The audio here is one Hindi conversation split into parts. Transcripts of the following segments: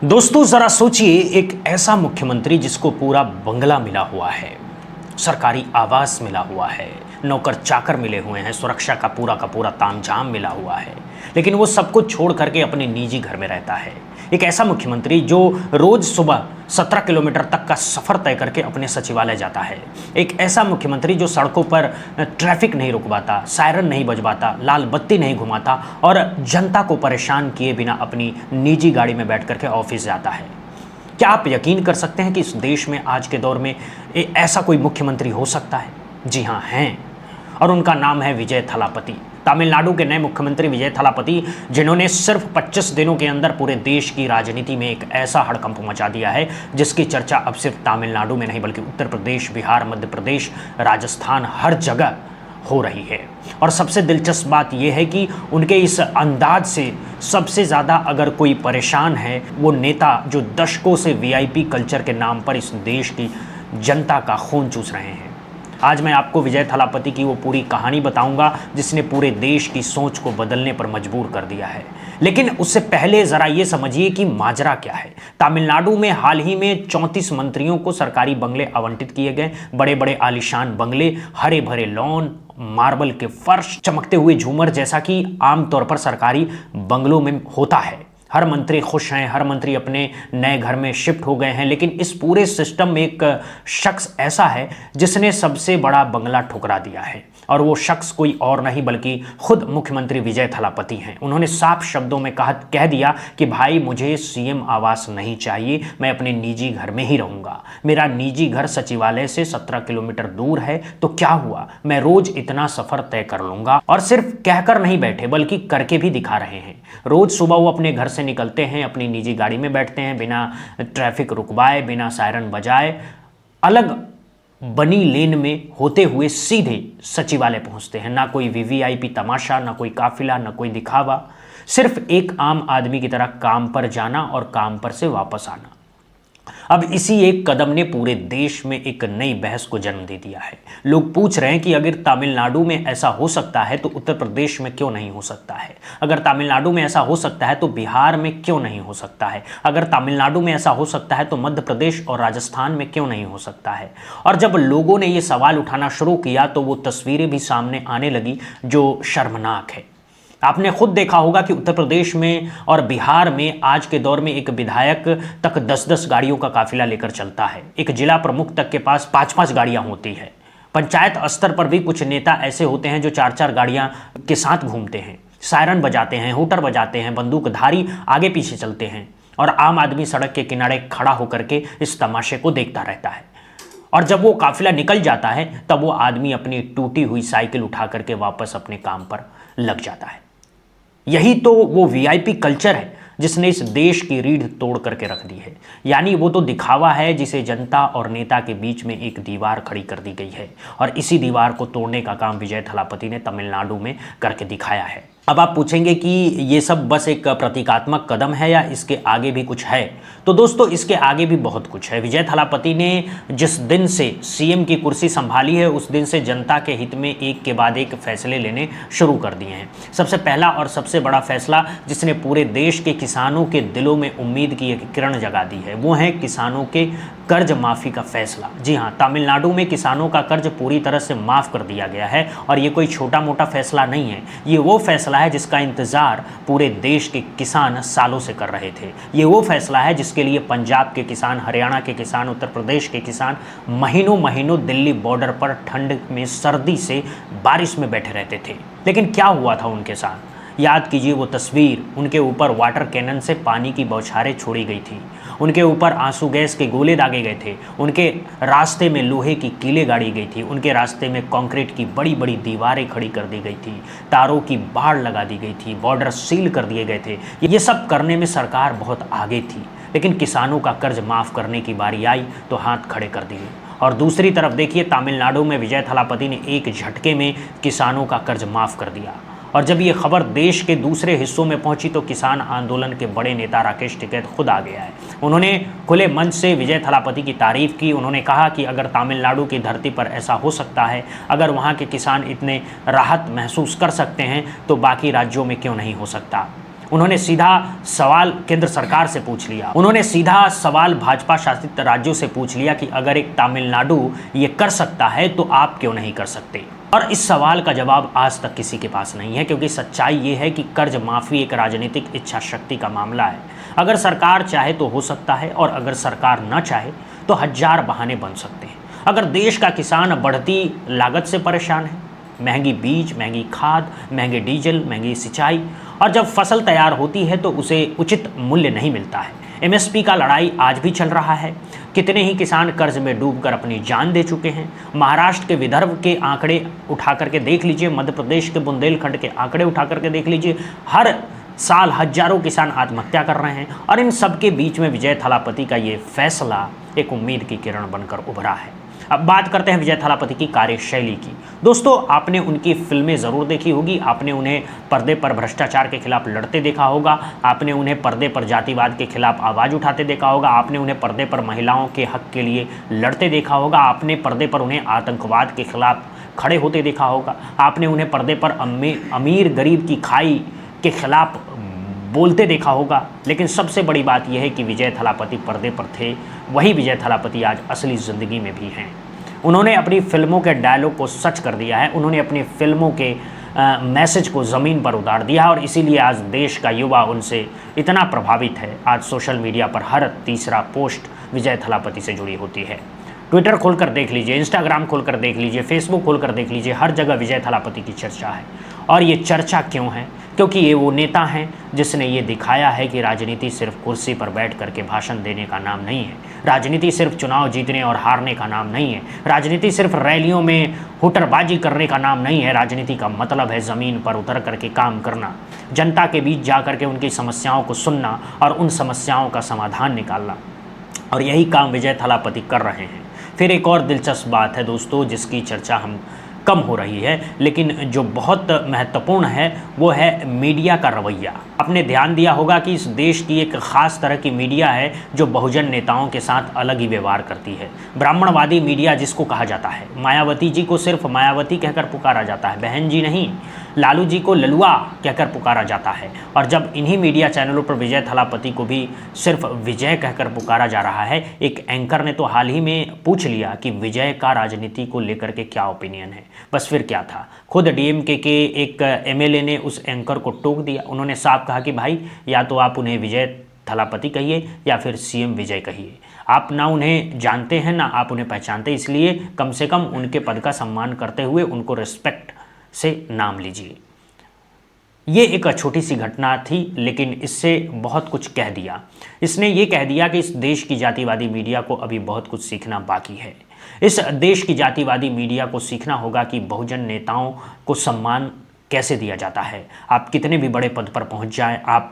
दोस्तों जरा सोचिए, एक ऐसा मुख्यमंत्री जिसको पूरा बंगला मिला हुआ है, सरकारी आवास मिला हुआ है, नौकर चाकर मिले हुए हैं, सुरक्षा का पूरा तामझाम मिला हुआ है, लेकिन वो सब कुछ छोड़ करके अपने निजी घर में रहता है। एक ऐसा मुख्यमंत्री जो रोज सुबह 17 किलोमीटर तक का सफर तय करके अपने सचिवालय जाता है। एक ऐसा मुख्यमंत्री जो सड़कों पर ट्रैफिक नहीं रुकवाता, सायरन नहीं बजवाता, लाल बत्ती नहीं घुमाता और जनता को परेशान किए बिना अपनी निजी गाड़ी में बैठ करके ऑफिस जाता है। क्या आप यकीन कर सकते हैं कि इस देश में आज के दौर में ऐसा कोई मुख्यमंत्री हो सकता है? जी हाँ, हैं। और उनका नाम है विजय थलापति। तमिलनाडु के नए मुख्यमंत्री विजय थलापति, जिन्होंने सिर्फ 25 दिनों के अंदर पूरे देश की राजनीति में एक ऐसा हड़कंप मचा दिया है जिसकी चर्चा अब सिर्फ तमिलनाडु में नहीं बल्कि उत्तर प्रदेश, बिहार, मध्य प्रदेश, राजस्थान, हर जगह हो रही है। और सबसे दिलचस्प बात यह है कि उनके इस अंदाज से सबसे ज़्यादा अगर कोई परेशान है, वो नेता जो दशकों से वीआईपी कल्चर के नाम पर इस देश की जनता का खून चूस रहे हैं। आज मैं आपको विजय थलापति की वो पूरी कहानी बताऊंगा जिसने पूरे देश की सोच को बदलने पर मजबूर कर दिया है। लेकिन उससे पहले ज़रा ये समझिए कि माजरा क्या है। तमिलनाडु में हाल ही में 34 मंत्रियों को सरकारी बंगले आवंटित किए गए। बड़े बड़े आलीशान बंगले, हरे भरे लॉन, मार्बल के फर्श, चमकते हुए झूमर, जैसा कि आमतौर पर सरकारी बंगलों में होता है। हर मंत्री खुश हैं, हर मंत्री अपने नए घर में शिफ्ट हो गए हैं। लेकिन इस पूरे सिस्टम में एक शख्स ऐसा है जिसने सबसे बड़ा बंगला ठुकरा दिया है, और वो शख्स कोई और नहीं बल्कि खुद मुख्यमंत्री विजय थलापति हैं। उन्होंने साफ शब्दों में कह दिया कि भाई, मुझे सीएम आवास नहीं चाहिए, मैं अपने निजी घर में ही रहूंगा। मेरा निजी घर सचिवालय से 17 किलोमीटर दूर है, तो क्या हुआ, मैं रोज इतना सफर तय कर लूंगा। और सिर्फ कहकर नहीं बैठे बल्कि करके भी दिखा रहे हैं। रोज सुबह वो अपने घर से निकलते हैं, अपनी निजी गाड़ी में बैठते हैं, बिना ट्रैफिक रुकवाए, बिना सायरन बजाए, अलग बनी लेन में होते हुए सीधे सचिवालय पहुंचते हैं। ना कोई वीवीआईपी तमाशा, ना कोई काफिला, ना कोई दिखावा, सिर्फ एक आम आदमी की तरह काम पर जाना और काम पर से वापस आना। अब इसी एक कदम ने पूरे देश में एक नई बहस को जन्म दे दिया है। लोग पूछ रहे हैं कि अगर तमिलनाडु में ऐसा हो सकता है तो उत्तर प्रदेश में क्यों नहीं हो सकता है? अगर तमिलनाडु में ऐसा हो सकता है तो बिहार में क्यों नहीं हो सकता है? अगर तमिलनाडु में ऐसा हो सकता है तो मध्य प्रदेश और राजस्थान में क्यों नहीं हो सकता है? और जब लोगों ने ये सवाल उठाना शुरू किया तो वो तस्वीरें भी सामने आने लगी जो शर्मनाक है। आपने खुद देखा होगा कि उत्तर प्रदेश में और बिहार में आज के दौर में एक विधायक तक 10-10 गाड़ियों का काफिला लेकर चलता है। एक जिला प्रमुख तक के पास 5-5 गाड़ियां होती है। पंचायत स्तर पर भी कुछ नेता ऐसे होते हैं जो 4-4 गाड़ियां के साथ घूमते हैं, सायरन बजाते हैं, हूटर बजाते हैं, बंदूकधारी आगे पीछे चलते हैं, और आम आदमी सड़क के किनारे खड़ा होकर के इस तमाशे को देखता रहता है। और जब वो काफिला निकल जाता है तब वो आदमी अपनी टूटी हुई साइकिल उठा करके वापस अपने काम पर लग जाता है। यही तो वो वीआईपी कल्चर है जिसने इस देश की रीढ़ तोड़ करके रख दी है। यानी वो तो दिखावा है जिसे जनता और नेता के बीच में एक दीवार खड़ी कर दी गई है, और इसी दीवार को तोड़ने का काम विजय थलापति ने तमिलनाडु में करके दिखाया है। अब आप पूछेंगे कि ये सब बस एक प्रतीकात्मक कदम है या इसके आगे भी कुछ है? तो दोस्तों, इसके आगे भी बहुत कुछ है। विजय थलापति ने जिस दिन से सीएम की कुर्सी संभाली है उस दिन से जनता के हित में एक के बाद एक फैसले लेने शुरू कर दिए हैं। सबसे पहला और सबसे बड़ा फैसला जिसने पूरे देश के किसानों के दिलों में उम्मीद की एक किरण जगा दी है, वो है किसानों के कर्ज माफ़ी का फैसला। जी हाँ, तमिलनाडु में किसानों का कर्ज पूरी तरह से माफ़ कर दिया गया है, और ये कोई छोटा मोटा फैसला नहीं है। ये वो फैसला है जिसका इंतज़ार पूरे देश के किसान सालों से कर रहे थे। ये वो फैसला है जिसके लिए पंजाब के किसान, हरियाणा के किसान, उत्तर प्रदेश के किसान महीनों महीनों दिल्ली बॉर्डर पर ठंड में, सर्दी से, बारिश में बैठे रहते थे। लेकिन क्या हुआ था उनके साथ? याद कीजिए वो तस्वीर। उनके ऊपर वाटर कैनन से पानी की बौछारें छोड़ी गई थी, उनके ऊपर आंसू गैस के गोले दागे गए थे, उनके रास्ते में लोहे की कीलें गाड़ी गई थी, उनके रास्ते में कंक्रीट की बड़ी बड़ी दीवारें खड़ी कर दी गई थी, तारों की बाड़ लगा दी गई थी, बॉर्डर सील कर दिए गए थे। ये सब करने में सरकार बहुत आगे थी, लेकिन किसानों का कर्ज माफ़ करने की बारी आई तो हाथ खड़े कर दिए। और दूसरी तरफ देखिए, तमिलनाडु में विजय थलापति ने एक झटके में किसानों का कर्ज माफ़ कर दिया। और जब ये खबर देश के दूसरे हिस्सों में पहुंची तो किसान आंदोलन के बड़े नेता राकेश टिकैत खुद आ गया है। उन्होंने खुले मंच से विजय थलापति की तारीफ की। उन्होंने कहा कि अगर तमिलनाडु की धरती पर ऐसा हो सकता है, अगर वहाँ के किसान इतने राहत महसूस कर सकते हैं तो बाकी राज्यों में क्यों नहीं हो सकता। उन्होंने सीधा सवाल केंद्र सरकार से पूछ लिया, उन्होंने सीधा सवाल भाजपा शासित राज्यों से पूछ लिया कि अगर एक तमिलनाडु ये कर सकता है तो आप क्यों नहीं कर सकते। और इस सवाल का जवाब आज तक किसी के पास नहीं है, क्योंकि सच्चाई ये है कि कर्ज माफी एक राजनीतिक इच्छा शक्ति का मामला है। अगर सरकार चाहे तो हो सकता है, और अगर सरकार न चाहे तो हजार बहाने बन सकते हैं। अगर देश का किसान बढ़ती लागत से परेशान है, महंगी बीज, महंगी खाद, महंगे डीजल, महंगी सिंचाई, और जब फसल तैयार होती है तो उसे उचित मूल्य नहीं मिलता है। एमएसपी का लड़ाई आज भी चल रहा है। कितने ही किसान कर्ज में डूबकर अपनी जान दे चुके हैं। महाराष्ट्र के विदर्भ के आंकड़े उठा करके देख लीजिए, मध्य प्रदेश के बुंदेलखंड के आंकड़े उठा करके देख लीजिए, हर साल हजारों किसान आत्महत्या कर रहे हैं। और इन सब के बीच में विजय थालापति का ये फैसला एक उम्मीद की किरण बनकर उभरा है। अब बात करते हैं विजय थालापति की कार्यशैली की। दोस्तों, आपने उनकी फिल्में ज़रूर देखी होगी, आपने उन्हें पर्दे पर भ्रष्टाचार के खिलाफ लड़ते देखा होगा, आपने उन्हें पर्दे पर जातिवाद के खिलाफ आवाज़ उठाते देखा होगा, आपने उन्हें पर्दे पर महिलाओं के हक के लिए लड़ते देखा होगा, आपने पर्दे पर उन्हें आतंकवाद के खिलाफ खड़े होते देखा होगा, आपने उन्हें पर्दे पर अमीर गरीब की खाई के खिलाफ बोलते देखा होगा। लेकिन सबसे बड़ी बात यह है कि विजय थालापति पर्दे पर थे, वही विजय थालापति आज असली ज़िंदगी में भी हैं। उन्होंने अपनी फिल्मों के डायलॉग को सच कर दिया है, उन्होंने अपनी फिल्मों के मैसेज को ज़मीन पर उतार दिया है, और इसीलिए आज देश का युवा उनसे इतना प्रभावित है। आज सोशल मीडिया पर हर तीसरा पोस्ट विजय थालापति से जुड़ी होती है। ट्विटर खोलकर देख लीजिए, इंस्टाग्राम खोलकर देख लीजिए, फेसबुक खोलकर देख लीजिए, हर जगह विजय थालापति की चर्चा है। और ये चर्चा क्यों है? क्योंकि ये वो नेता हैं जिसने ये दिखाया है कि राजनीति सिर्फ कुर्सी पर बैठ करके भाषण देने का नाम नहीं है, राजनीति सिर्फ चुनाव जीतने और हारने का नाम नहीं है, राजनीति सिर्फ रैलियों में हुटरबाजी करने का नाम नहीं है। राजनीति का मतलब है ज़मीन पर उतर करके काम करना, जनता के बीच जा करके उनकी समस्याओं को सुनना और उन समस्याओं का समाधान निकालना, और यही काम विजय थालापति कर रहे हैं। फिर एक और दिलचस्प बात है दोस्तों, जिसकी चर्चा हम कम हो रही है, लेकिन जो बहुत महत्वपूर्ण है वो है मीडिया का रवैया। आपने ध्यान दिया होगा कि इस देश की एक ख़ास तरह की मीडिया है जो बहुजन नेताओं के साथ अलग ही व्यवहार करती है। ब्राह्मणवादी मीडिया जिसको कहा जाता है, मायावती जी को सिर्फ मायावती कहकर पुकारा जाता है, बहन जी नहीं, लालू जी को ललुआ कहकर पुकारा जाता है। और जब इन्हीं मीडिया चैनलों पर विजय थालापति को भी सिर्फ विजय कहकर पुकारा जा रहा है, एक एंकर ने तो हाल ही में पूछ लिया कि विजय का राजनीति को लेकर के क्या ओपिनियन है। बस फिर क्या था, खुद डीएमके के एक एमएलए ने उस एंकर को टोक दिया। उन्होंने साफ कहा कि भाई, या तो आप उन्हें विजय थालापति कहिए या फिर सीएम विजय कहिए। आप ना उन्हें जानते हैं ना आप उन्हें पहचानते, इसलिए कम से कम उनके पद का सम्मान करते हुए उनको रिस्पेक्ट से नाम लीजिए। ये एक छोटी सी घटना थी, लेकिन इससे बहुत कुछ कह दिया। इसने ये कह दिया कि इस देश की जातिवादी मीडिया को अभी बहुत कुछ सीखना बाकी है। इस देश की जातिवादी मीडिया को सीखना होगा कि बहुजन नेताओं को सम्मान कैसे दिया जाता है। आप कितने भी बड़े पद पर पहुंच जाएं, आप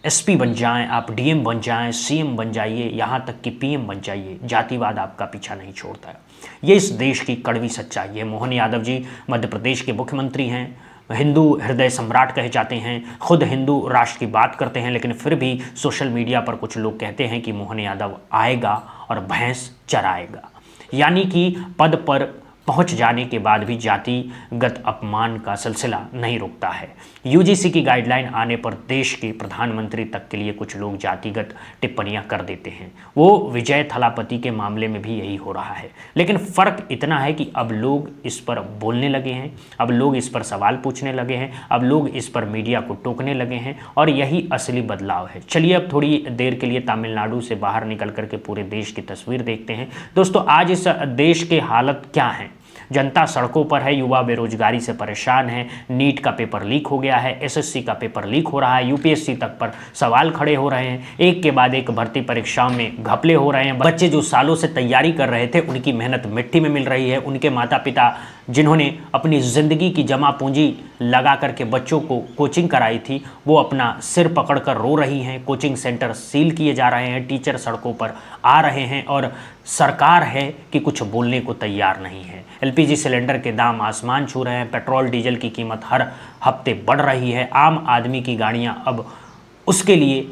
एसपी बन जाएं, आप डीएम बन जाएं, सीएम बन जाइए, यहाँ तक कि पीएम बन जाइए, जातिवाद आपका पीछा नहीं छोड़ता है। ये इस देश की कड़वी सच्चाई है। मोहन यादव जी मध्य प्रदेश के मुख्यमंत्री हैं, हिंदू हृदय सम्राट कहे जाते हैं, खुद हिंदू राष्ट्र की बात करते हैं, लेकिन फिर भी सोशल मीडिया पर कुछ लोग कहते हैं कि मोहन यादव आएगा और भैंस चराएगा, यानी कि पद पर पहुंच जाने के बाद भी जातिगत अपमान का सिलसिला नहीं रुकता है। यूजीसी की गाइडलाइन आने पर देश के प्रधानमंत्री तक के लिए कुछ लोग जातिगत टिप्पणियां कर देते हैं। वो विजय थालापति के मामले में भी यही हो रहा है, लेकिन फ़र्क इतना है कि अब लोग इस पर बोलने लगे हैं, अब लोग इस पर सवाल पूछने लगे हैं, अब लोग इस पर मीडिया को टोकने लगे हैं, और यही असली बदलाव है। चलिए अब थोड़ी देर के लिए तमिलनाडु से बाहर निकल करके पूरे देश की तस्वीर देखते हैं। दोस्तों, आज इस देश के हालत क्या हैं? जनता सड़कों पर है, युवा बेरोजगारी से परेशान है, नीट का पेपर लीक हो गया है, एसएससी का पेपर लीक हो रहा है, यूपीएससी तक पर सवाल खड़े हो रहे हैं, एक के बाद एक भर्ती परीक्षाओं में घपले हो रहे हैं। बच्चे जो सालों से तैयारी कर रहे थे उनकी मेहनत मिट्टी में मिल रही है। उनके माता पिता जिन्होंने अपनी ज़िंदगी की जमा पूंजी लगा करके बच्चों को कोचिंग कराई थी, वो अपना सिर पकड़कर रो रही हैं। कोचिंग सेंटर सील किए जा रहे हैं, टीचर सड़कों पर आ रहे हैं, और सरकार है कि कुछ बोलने को तैयार नहीं है। एलपीजी सिलेंडर के दाम आसमान छू रहे हैं, पेट्रोल डीजल की कीमत हर हफ्ते बढ़ रही है। आम आदमी की गाड़ियां अब उसके लिए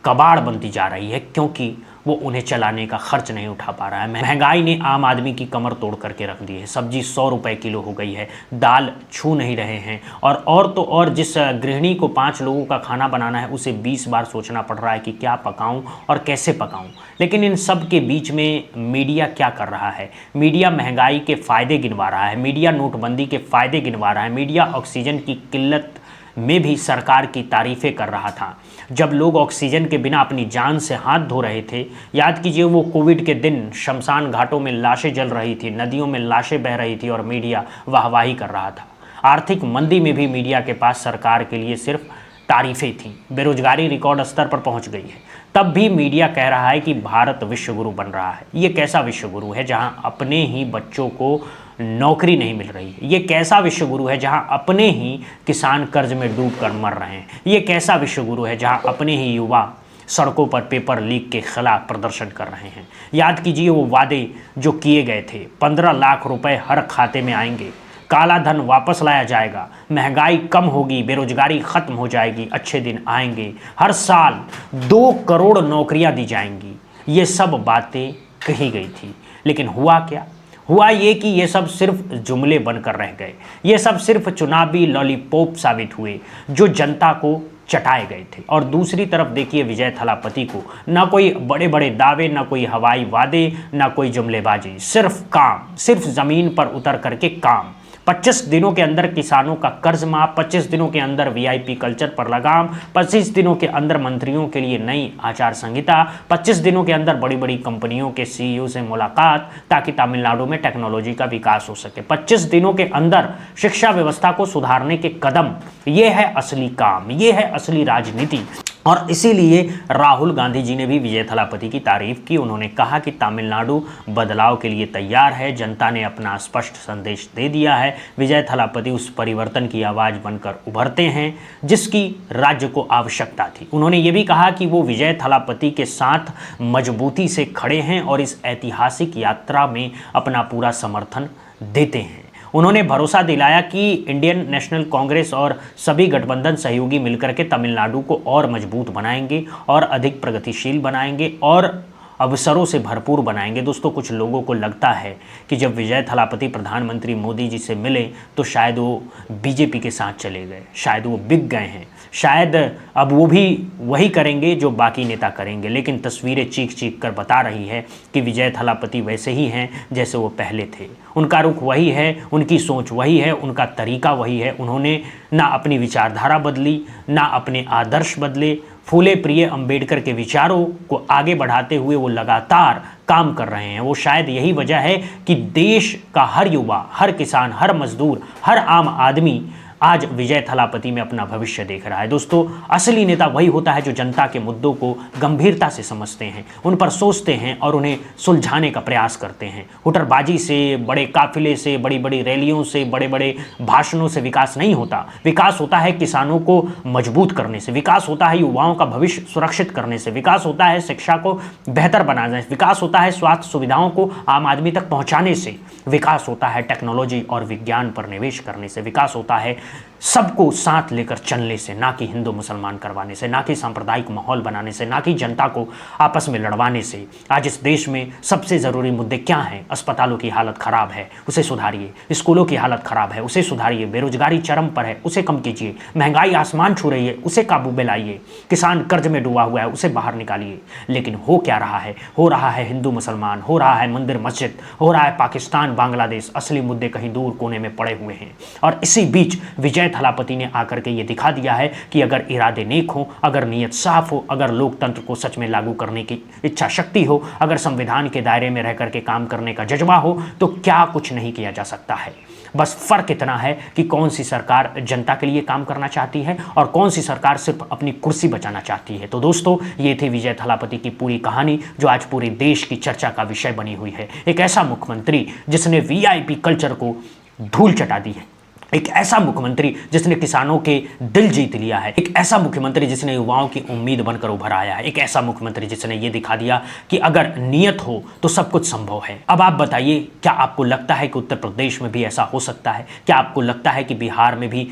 कबाड़ बनती जा रही है, क्योंकि वो उन्हें चलाने का खर्च नहीं उठा पा रहा है। महंगाई ने आम आदमी की कमर तोड़ करके रख दी है। सब्जी 100 रुपए किलो हो गई है, दाल छू नहीं रहे हैं, और तो और जिस गृहिणी को 5 लोगों का खाना बनाना है उसे 20 बार सोचना पड़ रहा है कि क्या पकाऊं और कैसे पकाऊं। लेकिन इन सब के बीच में मीडिया क्या कर रहा है? मीडिया महंगाई के फ़ायदे गिनवा रहा है, मीडिया नोटबंदी के फ़ायदे गिनवा रहा है, मीडिया ऑक्सीजन की किल्लत में भी सरकार की तारीफ़ें कर रहा था। जब लोग ऑक्सीजन के बिना अपनी जान से हाथ धो रहे थे, याद कीजिए वो कोविड के दिन, शमशान घाटों में लाशें जल रही थी, नदियों में लाशें बह रही थी और मीडिया वाहवाही कर रहा था। आर्थिक मंदी में भी मीडिया के पास सरकार के लिए सिर्फ तारीफ़ें थीं। बेरोजगारी रिकॉर्ड स्तर पर पहुंच गई है, तब भी मीडिया कह रहा है कि भारत विश्वगुरु बन रहा है। ये कैसा विश्वगुरु है जहां अपने ही बच्चों को नौकरी नहीं मिल रही है? ये कैसा विश्वगुरु है जहां अपने ही किसान कर्ज में डूब कर मर रहे हैं? ये कैसा विश्वगुरु है जहां अपने ही युवा सड़कों पर पेपर लीक के खिलाफ प्रदर्शन कर रहे हैं? याद कीजिए वो वादे जो किए गए थे, 15 लाख रुपए हर खाते में आएंगे, काला धन वापस लाया जाएगा, महंगाई कम होगी, बेरोजगारी खत्म हो जाएगी, अच्छे दिन आएंगे, हर साल 2 करोड़ नौकरियां दी जाएंगी। ये सब बातें कही गई थी, लेकिन हुआ क्या? हुआ ये कि ये सब सिर्फ जुमले बनकर रह गए। ये सब सिर्फ चुनावी लॉलीपॉप साबित हुए जो जनता को चटाए गए थे। और दूसरी तरफ देखिए विजय थलापति को, ना कोई बड़े बड़े दावे, ना कोई हवाई वादे, ना कोई जुमलेबाजी, सिर्फ काम, सिर्फ ज़मीन पर उतर करके काम। 25 दिनों के अंदर किसानों का कर्ज माफ, 25 दिनों के अंदर वीआईपी कल्चर पर लगाम, 25 दिनों के अंदर मंत्रियों के लिए नई आचार संहिता, 25 दिनों के अंदर बड़ी बड़ी कंपनियों के सीईओ से मुलाकात ताकि तमिलनाडु में टेक्नोलॉजी का विकास हो सके, 25 दिनों के अंदर शिक्षा व्यवस्था को सुधारने के कदम। ये है असली काम, ये है असली राजनीति। और इसीलिए राहुल गांधी जी ने भी विजय थलापति की तारीफ की। उन्होंने कहा कि तमिलनाडु बदलाव के लिए तैयार है, जनता ने अपना स्पष्ट संदेश दे दिया है। विजय थलापति उस परिवर्तन की आवाज़ बनकर उभरते हैं जिसकी राज्य को आवश्यकता थी। उन्होंने ये भी कहा कि वो विजय थलापति के साथ मजबूती से खड़े हैं और इस ऐतिहासिक यात्रा में अपना पूरा समर्थन देते हैं। उन्होंने भरोसा दिलाया कि इंडियन नेशनल कांग्रेस और सभी गठबंधन सहयोगी मिलकर के तमिलनाडु को और मजबूत बनाएंगे और अधिक प्रगतिशील बनाएंगे और अवसरों से भरपूर बनाएंगे। दोस्तों, कुछ लोगों को लगता है कि जब विजय थलापति प्रधानमंत्री मोदी जी से मिले तो शायद वो बीजेपी के साथ चले गए, शायद वो बिक गए हैं, शायद अब वो भी वही करेंगे जो बाकी नेता करेंगे। लेकिन तस्वीरें चीख चीख कर बता रही है कि विजय थलापति वैसे ही हैं जैसे वो पहले थे। उनका रुख वही है, उनकी सोच वही है, उनका तरीका वही है। उन्होंने ना अपनी विचारधारा बदली, ना अपने आदर्श बदले। फूले प्रिय अंबेडकर के विचारों को आगे बढ़ाते हुए वो लगातार काम कर रहे हैं। वो शायद यही वजह है कि देश का हर युवा, हर किसान, हर मजदूर, हर आम आदमी आज विजय थलापति में अपना भविष्य देख रहा है। दोस्तों, असली नेता वही होता है जो जनता के मुद्दों को गंभीरता से समझते हैं, उन पर सोचते हैं और उन्हें सुलझाने का प्रयास करते हैं। हुटरबाजी से, बड़े काफिले से, बड़ी बड़ी रैलियों से, बड़े बड़े भाषणों से विकास नहीं होता। विकास होता है किसानों को मजबूत करने से, विकास होता है युवाओं का भविष्य सुरक्षित करने से, विकास होता है शिक्षा को बेहतर बनाने से, विकास होता है स्वास्थ्य सुविधाओं को आम आदमी तक पहुँचाने से, विकास होता है टेक्नोलॉजी और विज्ञान पर निवेश करने से, विकास होता है सबको साथ लेकर चलने से, ना कि हिंदू मुसलमान करवाने से, ना कि सांप्रदायिक माहौल बनाने से, ना कि जनता को आपस में लड़वाने से। आज इस देश में सबसे ज़रूरी मुद्दे क्या हैं? अस्पतालों की हालत ख़राब है, उसे सुधारिए। स्कूलों की हालत ख़राब है, उसे सुधारिए। बेरोजगारी चरम पर है, उसे कम कीजिए। महंगाई आसमान छू रही है, उसे काबू में लाइए। किसान कर्ज में डूबा हुआ है, उसे बाहर निकालिए। लेकिन हो क्या रहा है? हो रहा है हिंदू मुसलमान, हो रहा है मंदिर मस्जिद, हो रहा है पाकिस्तान बांग्लादेश। असली मुद्दे कहीं दूर कोने में पड़े हुए हैं। और इसी बीच विजय थलापति ने आकर के ये दिखा दिया है कि अगर इरादे नेक हो, अगर नीयत साफ हो, अगर लोकतंत्र को सच में लागू करने की इच्छा शक्ति हो, अगर संविधान के दायरे में रह करके काम करने का जज्बा हो, तो क्या कुछ नहीं किया जा सकता है। बस फर्क इतना है कि कौन सी सरकार जनता के लिए काम करना चाहती है और कौन सी सरकार सिर्फ अपनी कुर्सी बचाना चाहती है। तो दोस्तों, ये थी विजय थलापति की पूरी कहानी जो आज पूरे देश की चर्चा का विषय बनी हुई है। एक ऐसा मुख्यमंत्री जिसने वीआईपी कल्चर को धूल चटा दी है, एक ऐसा मुख्यमंत्री जिसने किसानों के दिल जीत लिया है, एक ऐसा मुख्यमंत्री जिसने युवाओं की उम्मीद बनकर उभर आया है, एक ऐसा मुख्यमंत्री जिसने ये दिखा दिया कि अगर नियत हो तो सब कुछ संभव है। अब आप बताइए, क्या आपको लगता है कि उत्तर प्रदेश में भी ऐसा हो सकता है? क्या आपको लगता है कि बिहार में भी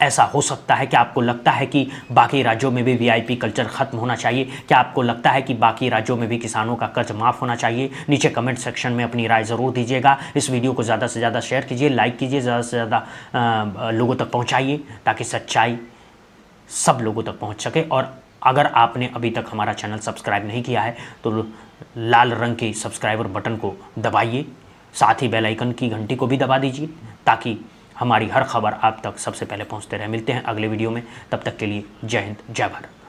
ऐसा हो सकता है? क्या आपको लगता है कि बाकी राज्यों में भी वीआईपी कल्चर खत्म होना चाहिए? क्या आपको लगता है कि बाकी राज्यों में भी किसानों का कर्ज माफ़ होना चाहिए? नीचे कमेंट सेक्शन में अपनी राय ज़रूर दीजिएगा। इस वीडियो को ज़्यादा से ज़्यादा शेयर कीजिए, लाइक कीजिए, ज़्यादा से ज़्यादा लोगों तक पहुँचाइए ताकि सच्चाई सब लोगों तक पहुँच सके। और अगर आपने अभी तक हमारा चैनल सब्सक्राइब नहीं किया है तो लाल रंग के सब्सक्राइबर बटन को दबाइए, साथ ही बेल आइकन की घंटी को भी दबा दीजिए ताकि हमारी हर खबर आप तक सबसे पहले पहुंचते रहे। मिलते हैं अगले वीडियो में, तब तक के लिए जय हिंद, जय भारत।